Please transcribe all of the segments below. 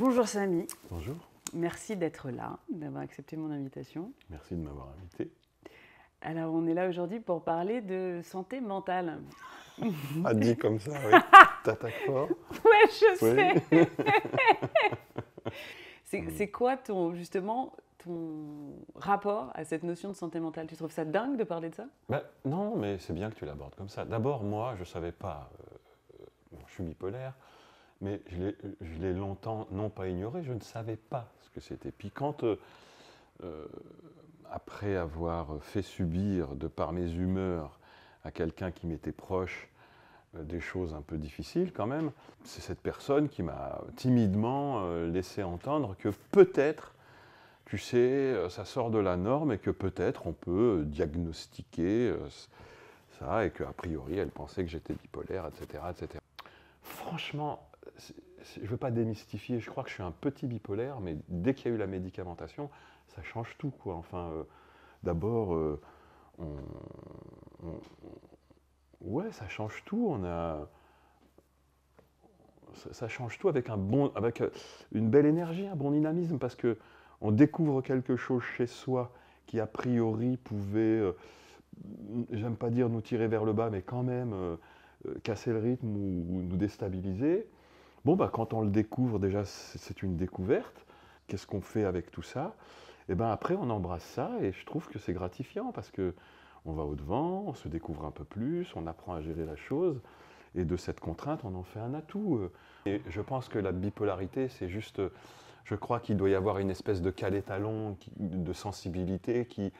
Bonjour Samy, Bonjour, merci d'être là, d'avoir accepté mon invitation. merci de m'avoir invité. Alors on est là aujourd'hui pour parler de santé mentale. Ah, dit comme ça, oui. T'attaques fort. Ouais, je sais. Oui. C'est quoi justement ton rapport à cette notion de santé mentale? Tu trouves ça dingue de parler de ça? Non, mais c'est bien que tu l'abordes comme ça. D'abord, moi, je ne savais pas, bon, je suis bipolaire, mais je l'ai longtemps, non pas ignoré, je ne savais pas ce que c'était. Puis quand, après avoir fait subir, de par mes humeurs, à quelqu'un qui m'était proche, des choses un peu difficiles quand même, c'est cette personne qui m'a timidement laissé entendre que peut-être, tu sais, ça sort de la norme et que peut-être on peut diagnostiquer ça et qu'a priori elle pensait que j'étais bipolaire, etc., etc. Franchement, je ne veux pas démystifier, je crois que je suis un petit bipolaire, mais dès qu'il y a eu la médicamentation, ça change tout, quoi. Enfin, d'abord, on, ouais, ça change tout. Ça change tout avec une belle énergie, un bon dynamisme, parce que on découvre quelque chose chez soi qui a priori pouvait, j'aime pas dire nous tirer vers le bas, mais quand même casser le rythme ou nous déstabiliser. Bon, bah, quand on le découvre, déjà c'est une découverte. Qu'est-ce qu'on fait avec tout ça? Et ben après on embrasse ça et je trouve que c'est gratifiant parce que on va au-devant, on se découvre un peu plus, on apprend à gérer la chose. Et de cette contrainte, on en fait un atout. Et je pense que la bipolarité, c'est juste, je crois qu'il doit y avoir une espèce de calé-talon de sensibilité qui,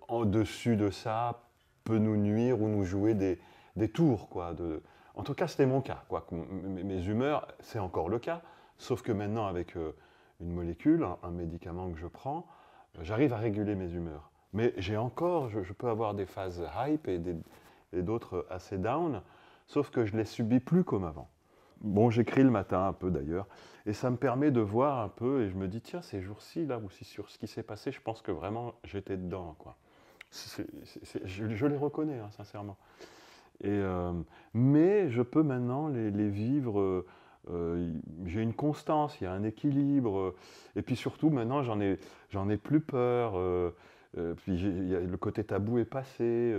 en dessus de ça, peut nous nuire ou nous jouer des tours, quoi. En tout cas, c'était mon cas, quoi. Mes humeurs, c'est encore le cas, sauf que maintenant, avec une molécule, un médicament que je prends, j'arrive à réguler mes humeurs. Mais j'ai encore, je peux avoir des phases hype et d'autres assez down, sauf que je ne les subis plus comme avant. Bon, j'écris le matin un peu d'ailleurs, et ça me permet de voir un peu, et je me dis, tiens, ces jours-ci, là, aussi sur ce qui s'est passé, je pense que vraiment j'étais dedans, quoi. Je les reconnais, hein, sincèrement. Mais je peux maintenant les vivre, j'ai une constance, il y a un équilibre, et puis surtout maintenant j'en ai plus peur, puis le côté tabou est passé,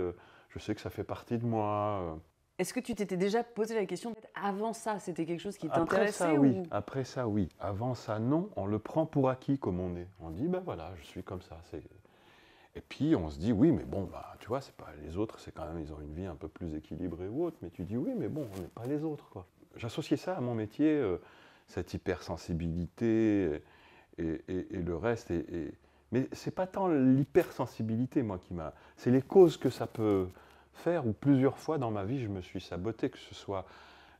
je sais que ça fait partie de moi. Est-ce que tu t'étais déjà posé la question, avant ça, c'était quelque chose qui Après ça, t'intéressait oui. ou... Après ça, oui. Avant ça, non. On le prend pour acquis comme on est. On dit, ben voilà, je suis comme ça. Et puis on se dit, oui, mais bon, bah, tu vois, c'est pas les autres, c'est quand même, ils ont une vie un peu plus équilibrée ou autre. Mais tu dis, oui, mais bon, on n'est pas les autres, quoi. J'associais ça à mon métier, cette hypersensibilité et le reste. Mais c'est pas tant l'hypersensibilité, moi, qui m'a. C'est les causes que ça peut faire, où plusieurs fois dans ma vie, je me suis saboté, que ce soit.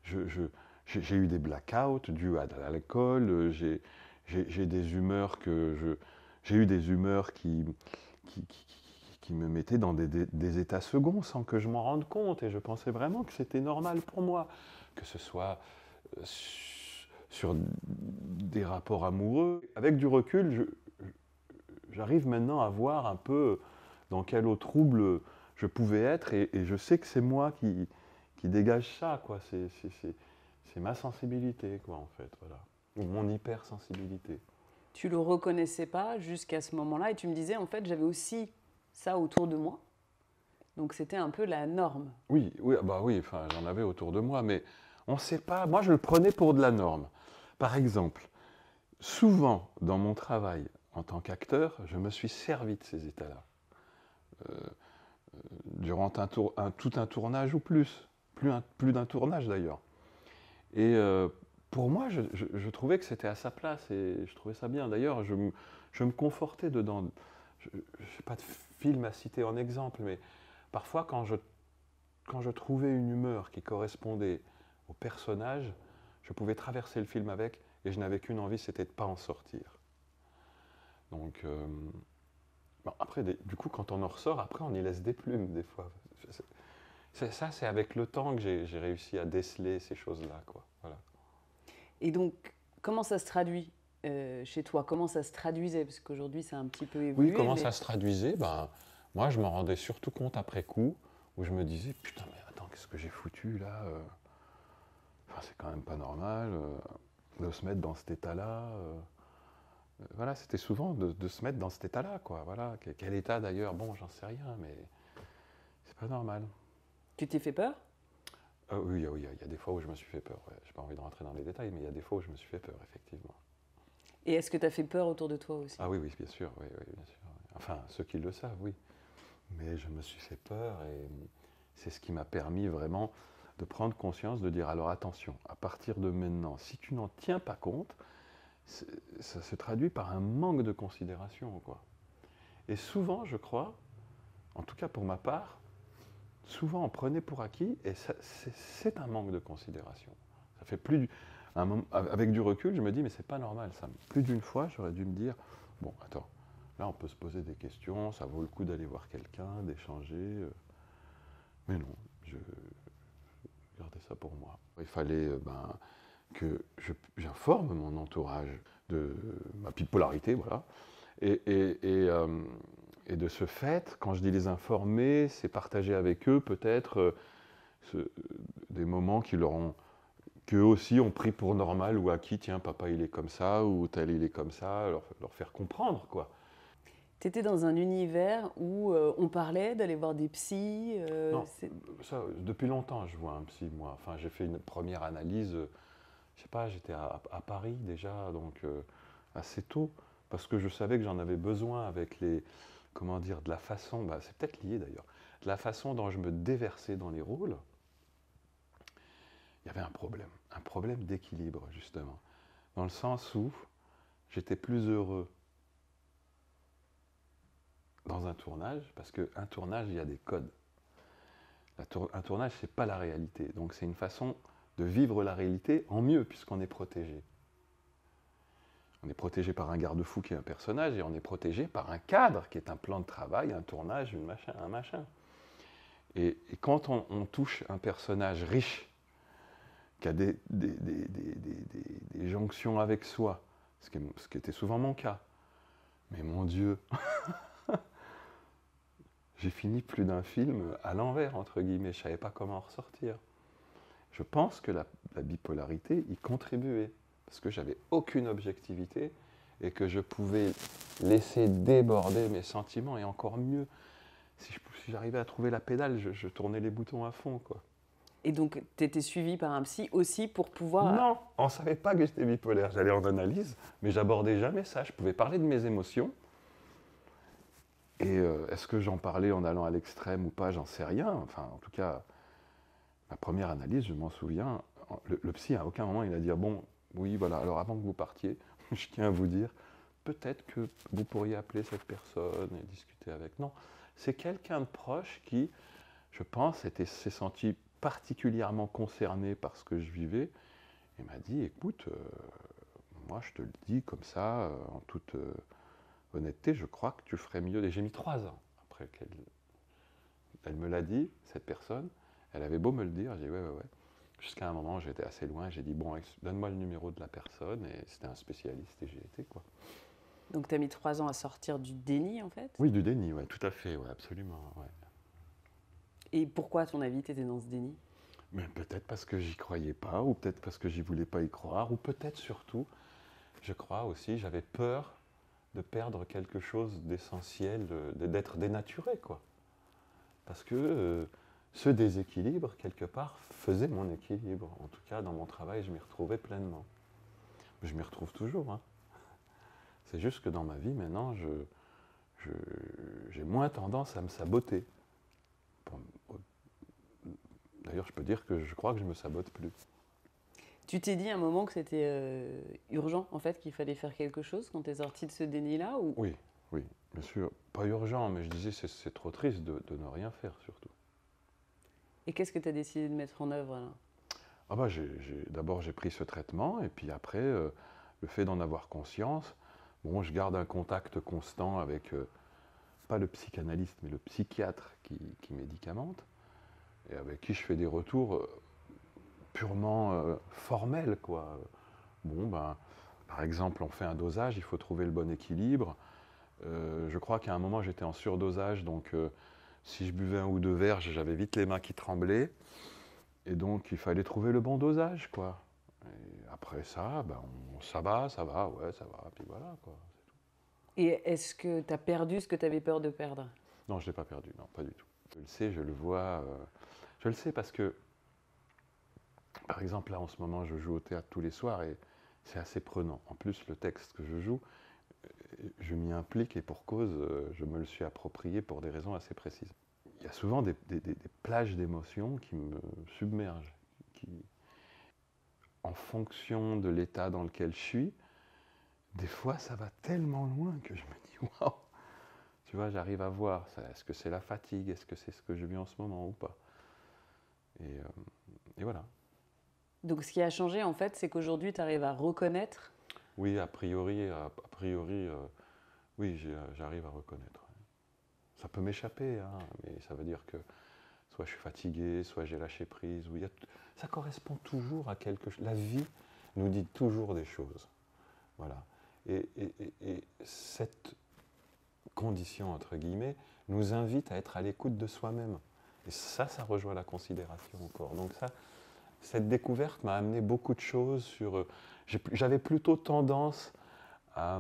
J'ai eu des blackouts dus à l'alcool, j'ai des humeurs j'ai eu des humeurs qui me mettaient dans des états seconds sans que je m'en rende compte. Et je pensais vraiment que c'était normal pour moi, que ce soit sur des rapports amoureux. Avec du recul, j'arrive maintenant à voir un peu dans quel eau trouble je pouvais être, et je sais que c'est moi qui dégage ça, quoi. C'est ma sensibilité, quoi, en fait, voilà. Ou mon hypersensibilité. Tu le reconnaissais pas jusqu'à ce moment-là et tu me disais, en fait, j'avais aussi ça autour de moi. Donc c'était un peu la norme. Oui, oui, bah oui, enfin, j'en avais autour de moi, mais on ne sait pas. Moi, je le prenais pour de la norme. Par exemple, souvent dans mon travail en tant qu'acteur, je me suis servi de ces états-là. Durant tout un tournage ou plus d'un tournage d'ailleurs. Et pour moi, je trouvais que c'était à sa place et je trouvais ça bien. D'ailleurs, je me confortais dedans. Je n'ai pas de film à citer en exemple, mais parfois quand je trouvais une humeur qui correspondait au personnage, je pouvais traverser le film avec et je n'avais qu'une envie, c'était de ne pas en sortir. Donc, bon, après, du coup, quand on en ressort, après, on y laisse des plumes des fois. Ça, c'est avec le temps que j'ai réussi à déceler ces choses-là, quoi. Voilà. Et donc, comment ça se traduit chez toi? Comment ça se traduisait? Parce qu'aujourd'hui, c'est un petit peu évolué. Oui, comment ça se traduisait? Ben, moi, je m'en rendais surtout compte après coup, où je me disais, putain, mais attends, qu'est-ce que j'ai foutu là? Enfin, c'est quand même pas normal. de se mettre dans cet état-là. Voilà, c'était souvent de se mettre dans cet état-là, quoi. Voilà. Quel état d'ailleurs? Bon, j'en sais rien, mais c'est pas normal. Tu t'es fait peur? Oui, oui, il y a des fois où je me suis fait peur. Ouais. J'ai pas envie de rentrer dans les détails, mais il y a des fois où je me suis fait peur, effectivement. Et est-ce que tu as fait peur autour de toi aussi? Ah oui, oui, bien sûr, oui, oui, bien sûr. Enfin, ceux qui le savent, oui. Mais je me suis fait peur et c'est ce qui m'a permis vraiment de prendre conscience, de dire alors attention, à partir de maintenant, si tu n'en tiens pas compte, ça se traduit par un manque de considération, quoi. Et souvent, je crois, en tout cas pour ma part, souvent on prenait pour acquis et c'est un manque de considération. Ça fait avec du recul, je me dis mais c'est pas normal ça. Plus d'une fois, j'aurais dû me dire bon, attends, là on peut se poser des questions, ça vaut le coup d'aller voir quelqu'un, d'échanger. Mais non, je gardais ça pour moi. Il fallait que j'informe mon entourage de ma bipolarité, voilà. Et de ce fait, quand je dis les informer, c'est partager avec eux peut-être des moments qu'eux aussi ont pris pour normal ou acquis, tiens, papa il est comme ça, ou tel il est comme ça, leur faire comprendre, quoi. Tu étais dans un univers où on parlait d'aller voir des psys. Non, ça, depuis longtemps je vois un psy, moi. Enfin, j'ai fait une première analyse, je sais pas, j'étais à Paris déjà, donc assez tôt, parce que je savais que j'en avais besoin avec comment dire, de la façon, c'est peut-être lié d'ailleurs, de la façon dont je me déversais dans les rôles. Il y avait un problème d'équilibre, justement, dans le sens où j'étais plus heureux dans un tournage, parce qu'un tournage, il y a des codes. Un tournage, c'est pas la réalité, donc c'est une façon de vivre la réalité en mieux, puisqu'on est protégé. On est protégé par un garde-fou qui est un personnage, et on est protégé par un cadre qui est un plan de travail, un tournage, un machin. Et quand on touche un personnage riche, qui a des jonctions avec soi, ce qui était souvent mon cas, mais mon Dieu, j'ai fini plus d'un film à l'envers, entre guillemets, je ne savais pas comment en ressortir. Je pense que la bipolarité y contribuait, parce que j'avais aucune objectivité et que je pouvais laisser déborder mes sentiments, et encore mieux, si j'arrivais à trouver la pédale, je tournais les boutons à fond, quoi. Et donc, tu étais suivi par un psy aussi pour pouvoir... Non, on ne savait pas que j'étais bipolaire. J'allais en analyse, mais j'abordais jamais ça. Je pouvais parler de mes émotions. Et est-ce que j'en parlais en allant à l'extrême ou pas, j'en sais rien. Enfin, en tout cas, ma première analyse, je m'en souviens, le psy, à aucun moment, il a dit « Bon, oui, voilà, alors avant que vous partiez, je tiens à vous dire, peut-être que vous pourriez appeler cette personne et discuter avec. » Non, c'est quelqu'un de proche qui, je pense, s'est senti particulièrement concerné par ce que je vivais et m'a dit « Écoute, moi je te le dis comme ça, en toute honnêteté, je crois que tu ferais mieux. » Et j'ai mis 3 ans après qu'elle me l'a dit, cette personne. Elle avait beau me le dire, j'ai dit « Ouais, ouais, ouais. » Jusqu'à un moment, j'étais assez loin, j'ai dit « Bon, donne-moi le numéro de la personne. » Et c'était un spécialiste et j'y étais, quoi. Donc tu as mis 3 ans à sortir du déni, en fait? Oui, du déni, ouais, tout à fait, ouais, absolument. Ouais. Et pourquoi, à ton avis, tu étais dans ce déni? Mais peut-être parce que j'y croyais pas, ou peut-être parce que j'y voulais pas y croire, ou peut-être surtout, je crois aussi, j'avais peur de perdre quelque chose d'essentiel, d'être dénaturé, quoi. Parce que ce déséquilibre, quelque part, faisait mon équilibre. En tout cas, dans mon travail, je m'y retrouvais pleinement. Je m'y retrouve toujours, hein. C'est juste que dans ma vie, maintenant, j'ai moins tendance à me saboter. D'ailleurs, je peux dire que je crois que je me sabote plus. Tu t'es dit à un moment que c'était urgent, en fait, qu'il fallait faire quelque chose quand tu es sorti de ce déni-là ou... Oui, oui, bien sûr. Pas urgent, mais je disais c'est trop triste de ne rien faire, surtout. Et qu'est-ce que tu as décidé de mettre en œuvre, là? Ah bah, d'abord, j'ai pris ce traitement, et puis après, le fait d'en avoir conscience, bon, je garde un contact constant avec, pas le psychanalyste, mais le psychiatre qui médicamente, et avec qui je fais des retours purement formels, quoi. Bon, ben, par exemple, on fait un dosage, il faut trouver le bon équilibre. Je crois qu'à un moment, j'étais en surdosage, donc si je buvais 1 ou 2 verres, j'avais vite les mains qui tremblaient. Et donc, il fallait trouver le bon dosage, quoi. Et après ça, ben, ça va, ouais, ça va, puis voilà, quoi. Et est-ce que tu as perdu ce que tu avais peur de perdre? Non, je ne l'ai pas perdu, non, pas du tout. Je le sais, je le vois. Je le sais parce que, par exemple, là, en ce moment, je joue au théâtre tous les soirs et c'est assez prenant. En plus, le texte que je joue, je m'y implique et pour cause, je me le suis approprié pour des raisons assez précises. Il y a souvent des plages d'émotions qui me submergent, qui, en fonction de l'état dans lequel je suis, des fois, ça va tellement loin que je me dis, waouh, tu vois, j'arrive à voir, est-ce que c'est la fatigue, est-ce que c'est ce que je vis en ce moment ou pas. Et voilà. Donc ce qui a changé en fait, c'est qu'aujourd'hui tu arrives à reconnaître. Oui, a priori, oui, j'arrive à reconnaître. Ça peut m'échapper, hein, mais ça veut dire que soit je suis fatigué, soit j'ai lâché prise. Ça correspond toujours à quelque chose. La vie nous dit toujours des choses. Voilà. Et cette condition, entre guillemets, nous invite à être à l'écoute de soi-même. Et ça rejoint la considération encore. Donc cette découverte m'a amené beaucoup de choses sur... J'avais plutôt tendance à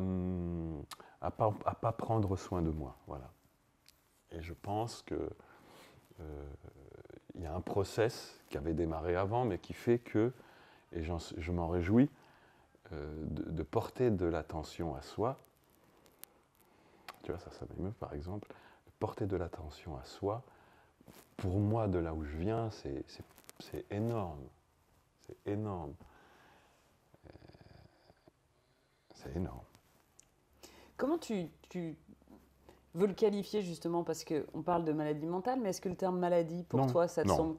pas prendre soin de moi. Voilà. Et je pense que il y a un process qui avait démarré avant, mais qui fait que, et je m'en réjouis, de porter de l'attention à soi. Tu vois, ça m'émeut par exemple. De porter de l'attention à soi, pour moi, de là où je viens, c'est énorme. C'est énorme. C'est énorme. Comment tu veux le qualifier justement, parce qu'on parle de maladie mentale, mais est-ce que le terme maladie, pour toi, ça te semble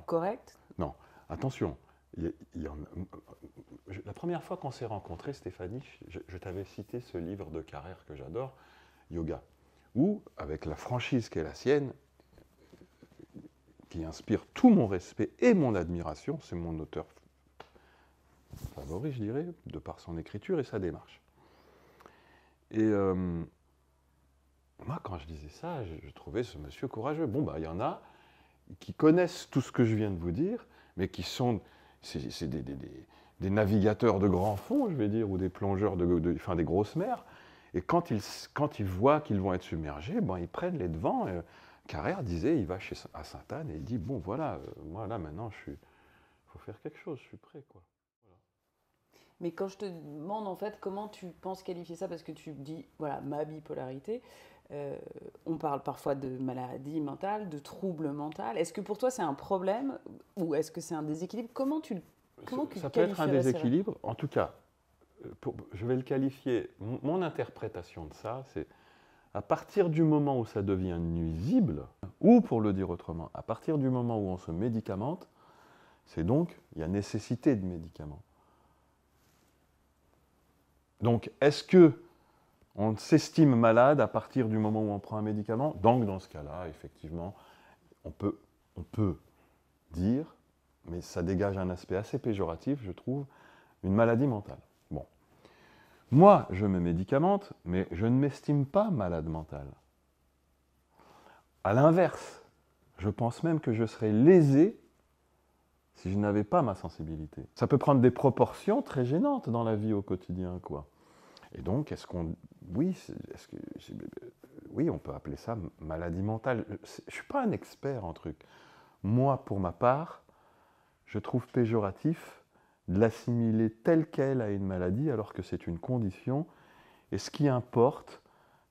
correct? Non, attention. La première fois qu'on s'est rencontrés, Stéphanie, je t'avais cité ce livre de Carrère que j'adore, Yoga, où, avec la franchise qui est la sienne, qui inspire tout mon respect et mon admiration, c'est mon auteur favori, je dirais, de par son écriture et sa démarche. Et moi, quand je disais ça, je trouvais ce monsieur courageux. Bon, il y en a qui connaissent tout ce que je viens de vous dire, mais qui sont des navigateurs de grands fonds, je vais dire, ou des plongeurs enfin, des grosses mers. Et quand ils voient qu'ils vont être submergés, ils prennent les devants. Carrère disait, il va à Sainte-Anne et il dit, bon, voilà, moi là, maintenant, il faut faire quelque chose, je suis prêt, quoi. Voilà. Mais quand je te demande, en fait, comment tu penses qualifier ça, parce que tu dis, voilà, ma bipolarité, on parle parfois de maladie mentale, de trouble mental. Est-ce que pour toi, c'est un problème ou est-ce que c'est un déséquilibre? Ça peut être un déséquilibre. En tout cas, je vais le qualifier, mon interprétation de ça, c'est à partir du moment où ça devient nuisible, ou pour le dire autrement, à partir du moment où on se médicamente, c'est donc, il y a nécessité de médicaments. Donc, est-ce que on s'estime malade à partir du moment où on prend un médicament? Donc, dans ce cas-là, effectivement, on peut dire, mais ça dégage un aspect assez péjoratif, je trouve, une maladie mentale. Bon. Moi, je me médicamente, mais je ne m'estime pas malade mental. À l'inverse, je pense même que je serais lésé si je n'avais pas ma sensibilité. Ça peut prendre des proportions très gênantes dans la vie au quotidien, quoi. Et donc, oui, on peut appeler ça maladie mentale. Je ne suis pas un expert en truc. Moi, pour ma part, je trouve péjoratif de l'assimiler telle qu'elle à une maladie, alors que c'est une condition. Et ce qui importe,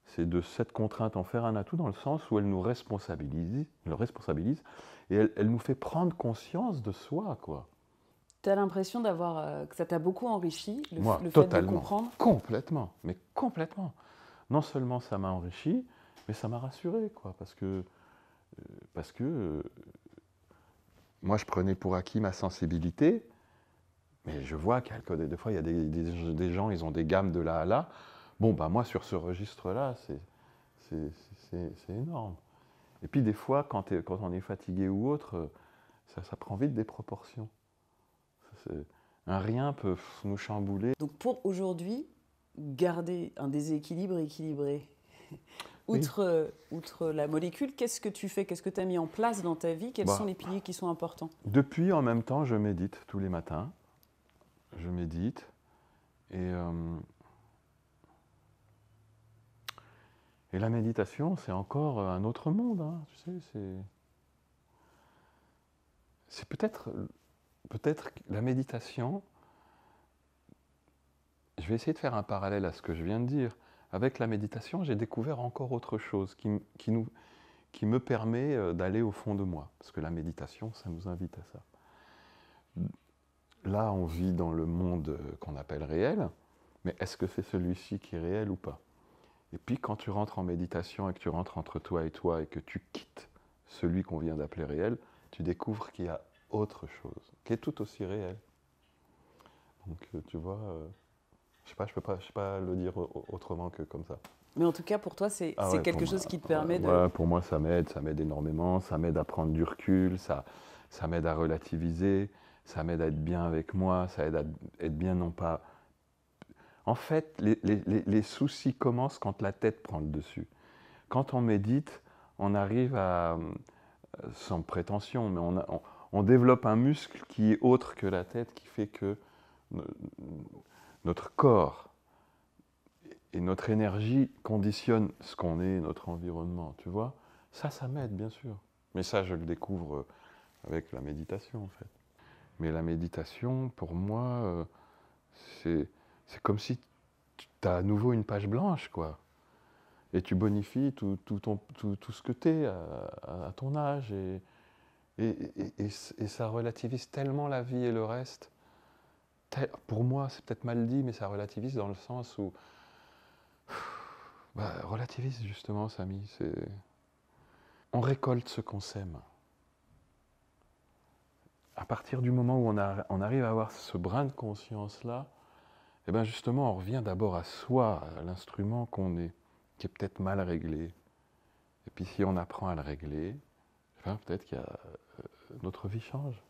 c'est de cette contrainte en faire un atout, dans le sens où elle nous responsabilise et elle nous fait prendre conscience de soi, quoi. Tu as l'impression que ça t'a beaucoup enrichi, le fait de comprendre? Complètement, mais complètement. Non seulement ça m'a enrichi, mais ça m'a rassuré, quoi, parce que moi, je prenais pour acquis ma sensibilité, mais je vois que des fois, il y a des gens, ils ont des gammes de là à là. Bon, moi, sur ce registre-là, c'est énorme. Et puis, des fois, quand on est fatigué ou autre, ça prend vite des proportions. Un rien peut nous chambouler. Donc, pour aujourd'hui, garder un déséquilibre équilibré, outre la molécule, qu'est-ce que tu fais? Qu'est-ce que tu as mis en place dans ta vie? Quels sont les piliers qui sont importants? Depuis, en même temps, je médite tous les matins. je médite et la méditation, c'est encore un autre monde, hein, tu sais, c'est peut-être la méditation, je vais essayer de faire un parallèle à ce que je viens de dire. Avec la méditation, j'ai découvert encore autre chose qui me permet d'aller au fond de moi. Parce que la méditation, ça nous invite à ça. Là, on vit dans le monde qu'on appelle réel, mais est-ce que c'est celui-ci qui est réel ou pas? Et puis quand tu rentres en méditation et que tu rentres entre toi et que tu quittes celui qu'on vient d'appeler réel, tu découvres qu'il y a autre chose, qui est tout aussi réel. Donc tu vois, je sais pas, je peux pas le dire autrement que comme ça. Mais en tout cas, pour toi, c'est Ah ouais, quelque chose qui te permet de... ouais, pour moi, ça m'aide énormément, ça m'aide à prendre du recul, ça m'aide à relativiser, ça m'aide à être bien avec moi, ça aide à être bien non pas... En fait, les soucis commencent quand la tête prend le dessus. Quand on médite, on arrive à, sans prétention, mais on développe un muscle qui est autre que la tête, qui fait que notre corps et notre énergie conditionnent ce qu'on est, notre environnement, tu vois. Ça m'aide, bien sûr. Mais ça, je le découvre avec la méditation, en fait. Mais la méditation, pour moi, c'est comme si tu as à nouveau une page blanche, quoi. Et tu bonifies tout ce que tu es à ton âge. Et ça relativise tellement la vie et le reste. Pour moi, c'est peut-être mal dit, mais ça relativise dans le sens où... Bah, relativise justement, Samy. On récolte ce qu'on sème. À partir du moment où on arrive à avoir ce brin de conscience-là, et bien justement, on revient d'abord à soi, à l'instrument qu'on est, qui est peut-être mal réglé. Et puis si on apprend à le régler, peut-être que notre vie change.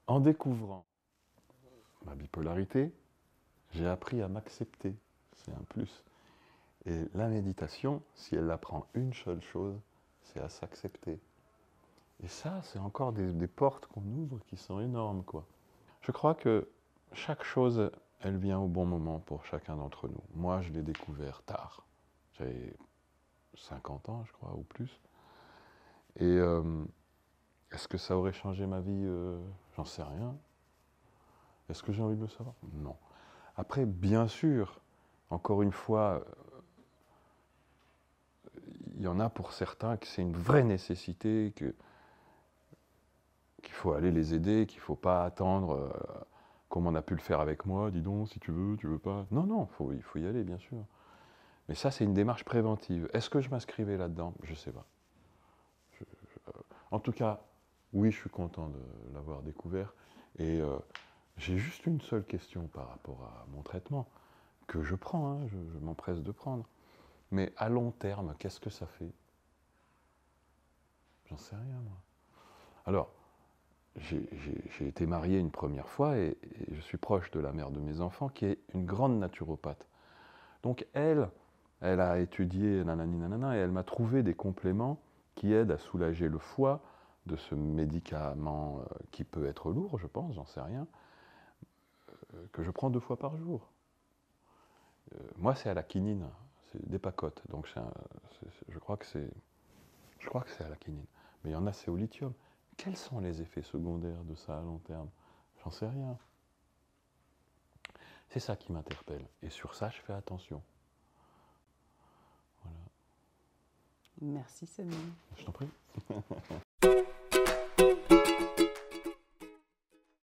En découvrant ma bipolarité, j'ai appris à m'accepter. C'est un plus. Et la méditation, si elle apprend une seule chose, c'est à s'accepter. Et ça, c'est encore des portes qu'on ouvre qui sont énormes, quoi. Je crois que chaque chose, elle vient au bon moment pour chacun d'entre nous. Moi, je l'ai découvert tard. J'avais 50 ans, je crois, ou plus. Et est-ce que ça aurait changé ma vie? J'en sais rien. Est-ce que j'ai envie de le savoir? Non. Après, bien sûr, encore une fois, il y en a pour certains que c'est une vraie nécessité, qu'il faut aller les aider, qu'il ne faut pas attendre comme on a pu le faire avec moi, dis donc, si tu veux pas. Non, non, il faut y aller, bien sûr. Mais ça, c'est une démarche préventive. Est-ce que je m'inscrivais là-dedans? Je ne sais pas. En tout cas, oui, je suis content de l'avoir découvert. Et j'ai juste une seule question par rapport à mon traitement, que je prends, hein, je m'empresse de prendre. Mais à long terme, qu'est-ce que ça fait? J'en sais rien, moi. Alors, j'ai été marié une première fois et je suis proche de la mère de mes enfants, qui est une grande naturopathe. Donc elle a étudié nanani nanana et elle m'a trouvé des compléments qui aident à soulager le foie de ce médicament qui peut être lourd, je pense, j'en sais rien, que je prends 2 fois par jour. Moi, c'est à la quinine, c'est des pacotes, donc je crois que c'est à la quinine. Mais il y en a, c'est au lithium. Quels sont les effets secondaires de ça à long terme? J'en sais rien. C'est ça qui m'interpelle. Et sur ça, je fais attention. Voilà. Merci, Samy. Je t'en prie.